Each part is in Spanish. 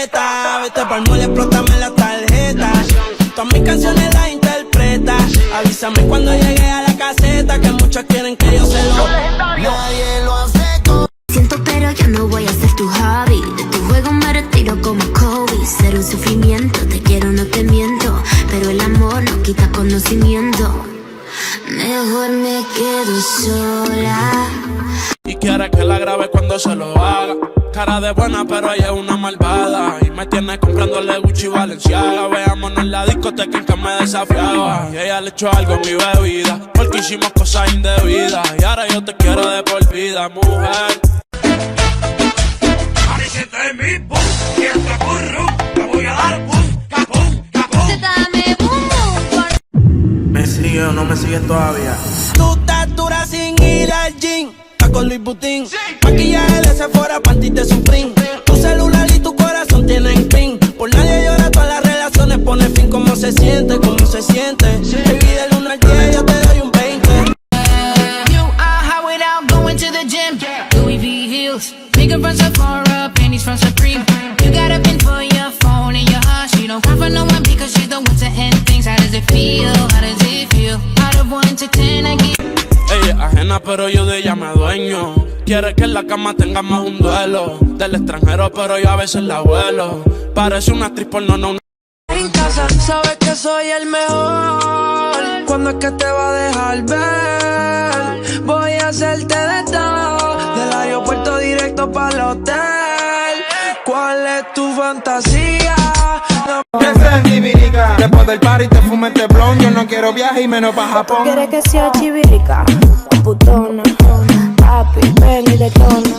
Jetta, vete pa'l mall, explótame la tarjeta. Todas mis canciones las interpreta. Avísame cuando llegue a la caseta, que muchos quieren que yo se lo... Nadie lo hace con... Siento pero yo no voy a ser tu hobby. De tu juego me retiro como Kobe. Ser un sufrimiento, te quiero, no te miento. Pero el amor no quita conocimiento. Mejor me quedo sola. Y quiere que la grabe cuando se lo haga. Cara de buena pero ella es una malvada. Y me tiene comprándole Gucci y Balenciaga. Veámonos en la discoteca en que me desafiaba. Y ella le echó algo en mi bebida, porque hicimos cosas indebidas. Y ahora yo te quiero de por vida, mujer. Parecete mi boom, y este burro te voy a dar boom, capum, capum. Dame boom, boom. ¿Me sigue o no me sigues todavía? Tu estatura sin ir al gym, está con Luis Butín. Maquillaje de Sephora, panty de Supreme. Tu celular y tu corazón tienen pin. Por nadie llora, todas las relaciones pone fin. ¿Cómo se siente? ¿Cómo se siente? Baby, del 1 al 10 yo te doy un 20. You are high without going to the gym. Louis V heels, nigga from Sephora, panties from Supreme. You got a pin for your phone and your heart. She don't cry for no one because she's the one to end things. How does it feel? How does it feel? Out of 1 to 10 I give. Ella es ajena pero yo de ella me dueño. Quiere que en la cama tengamos un duelo. Del extranjero pero yo a veces la vuelo. Parece una actriz porno, no una... En casa sabes que soy el mejor. ¿Cuándo es que te va a dejar ver? Voy a hacerte de todo. Del aeropuerto directo para el hotel. ¿Cuál es tu fantasía? No. Después del party te fumes este blon. Yo no quiero viaje y menos pa' Japón. ¿Quieres que sea chivirica? Putona, papi, ven y detona.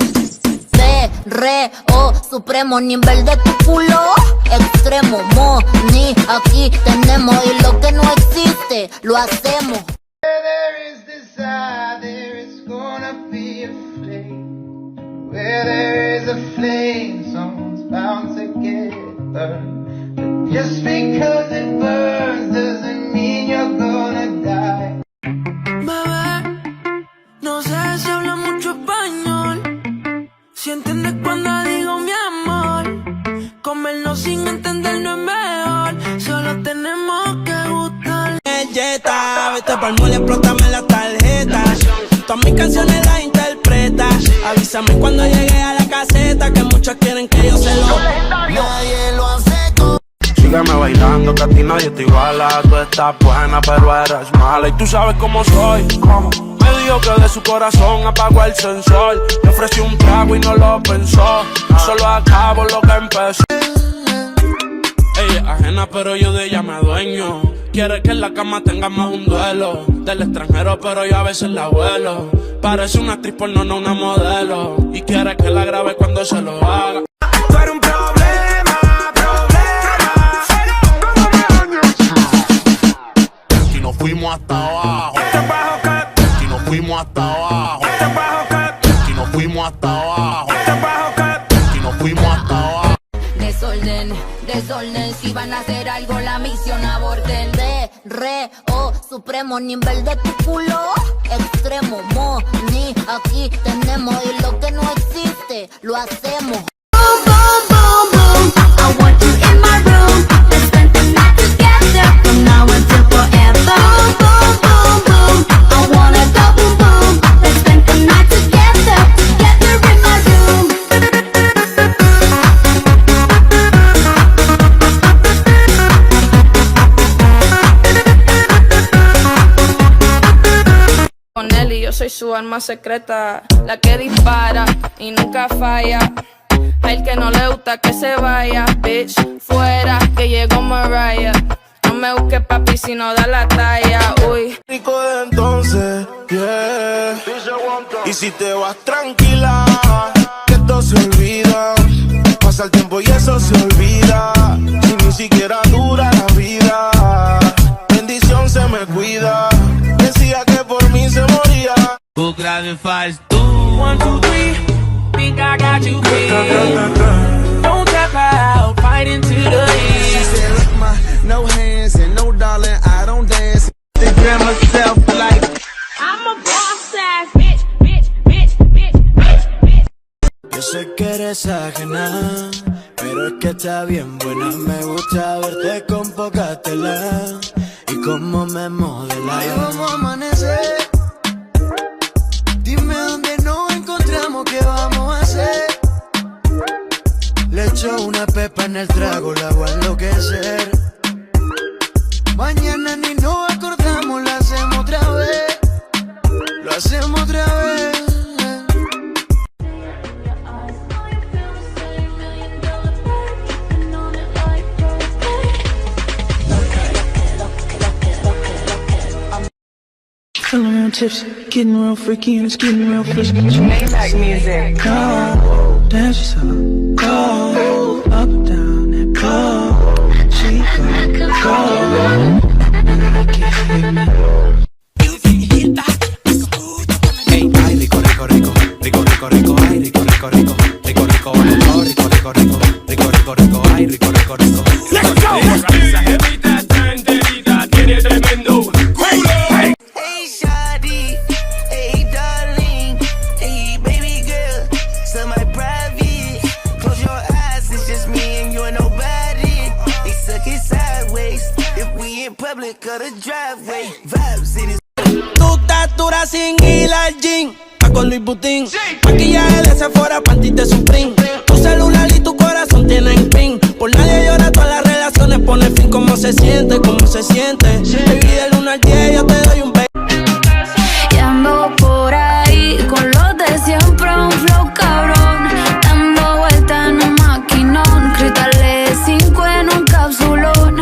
Re-o, supremo nivel de tu culo. Extremo, money, aquí tenemos. Y lo que no existe, lo hacemos. Where there is desire, there is gonna be a flame. Where there is a flame, someone's bound to get burned. But just because it burns doesn't mean you're gonna die. Bebé, no sé si habla mucho español. Si entiendes cuando digo mi amor. Comernos sin entender no es mejor. Solo tenemos que gustar. Jetta, vete pa'l mall, explótame la tarjeta. Todas mis canciones las interpreta. Avísame cuando llegue a la caseta, que muchos quieren que yo se lo... Nadie lo hace con... Sígueme bailando, que a ti nadie te iguala. Tú estás buena, pero eres mala. Y tú sabes cómo soy. Me dijo que de su corazón apagó el sensor. Le ofrecí un trago y no lo pensó. Solo acabo lo que empezó. Ella es ajena, pero yo de ella me dueño. Quiere que en la cama tengamos un duelo. Del extranjero, pero yo a veces la vuelo. Parece una actriz porno, no una modelo. Y quiere que la grabe cuando se lo haga. Tú eres un problema. Y nos fuimos hasta abajo. Y nos fuimos hasta abajo. Y nos fuimos hasta abajo. Y nos fuimos hasta abajo. Desorden, desorden, si van a hacer algo la misión aborten. Re-o, supremo nivel de tu culo. Extremo, money, aquí tenemos. Y lo que no existe, lo hacemos. Boom, boom, boom, boom. I want you in my room. Let's spend the night together. From now until forever. Boom, boom, boom, boom. I wanna go boom, boom. Let's spend the night together. Together in my room. Con él y yo soy su arma secreta, la que dispara y nunca falla. A el que no le gusta que se vaya, bitch, fuera, que llegó Mariah. No me busques papi si no da la talla, uy. Rico de entonces, yeah. Y si te vas tranquila, que esto se olvida. Pasa el tiempo y eso se olvida. Y ni siquiera dura la vida. Bendición se me cuida. Decía que por mí se moría. O grave faz tu 1, 2, 3. Think I got you pinned. Don't tap out, fight into the end. She said, look, my no hands and no darling, I don't dance. They grab myself like I'm a boss ass bitch, bitch, bitch, bitch, bitch, bitch. yo sé que eres ajena, pero pero es que está bien buena. Me gusta verte con poca tela y cómo me modela. Ahí vamos a amanecer. Dime dónde nos encontramos, qué vamos a hacer. Le echo una pepa en el trago, la hago enloquecer. Mañana ni nos acordamos, lo hacemos otra vez. Lo hacemos otra vez. Feeling real tipsy, getting real freaky, and it's getting real frisky. Maybach music. Go, dance yourself. Go, up and down and go. She go. Ay, rico, rico, rico, rico, rico, rico, ay, rico, rico, rico, rico, rico, rico, rico, rico, rico, rico, rico, rico, ay, rico, rico, rico. Let's go. Esa jevita tan enterita tiene tremendo culo. Hey shawty, hey darling, hey baby girl, so my private. Close your eyes, it's just me and you and nobody. They suck it sideways if we in public or the driveway. Vibes in his. Tu estatura sin ir al gym, pa' con Louis Vuitton. Maquillaje de Sephora, panty de Supreme. Tu celular y tu corazón tienen pin. Por nadie llora, todas las relaciones pone fin. ¿Cómo se siente? ¿Cómo se siente? Baby, del 1 al 10 yo te doy un beso. Y ando por ahí con los de siempre, un flow cabrón, dando vuelta en un maquinón, cristales 5 en un capsulón.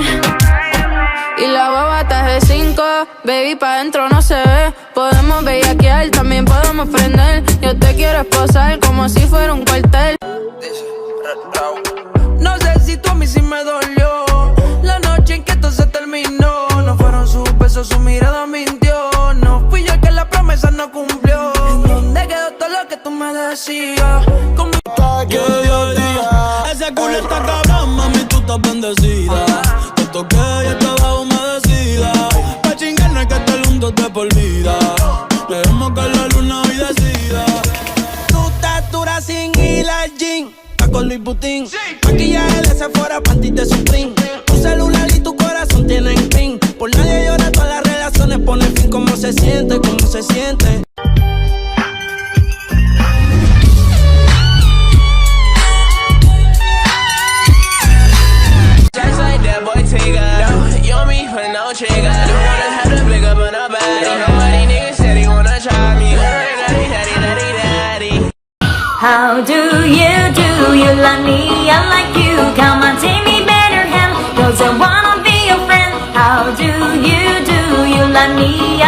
Y la baba está de 5, baby, pa' dentro no se ve. Podemos bellaquear, también podemos prender. Yo te quiero esposar como si fuera un cuartel. No sé si tú a mí sí me dolió la noche en que todo se terminó. No fueron sus besos, su mirada mintió. No fui yo el que la promesa no cumplió. ¿Dónde quedó todo lo que tú me decías? Como Que Dios diga, ese culo está cabrón, mami, tú estás bendecida. Te toqué y estaba humedecida. Pa' chingar no hay que estar juntos de por vida. Dejemos que la luna hoy decida. Tu estatura sin ir al gym, pa' con Louis Vuitton. Maquillaje de Sephora, panty de Supreme. Tu celular y tu corazón tienen pin. Por nadie llora, todas las relaciones ponen fin. ¿Cómo se siente? ¿Cómo se siente? Just like that boy Tigger. No, you and me for no trigger. Don't wanna have to pick up on a body. Nobody niggas said he wanna try me. How do? You like me, I like you. Come on, take me better hand, 'cause I wanna be your friend. How do? You like me,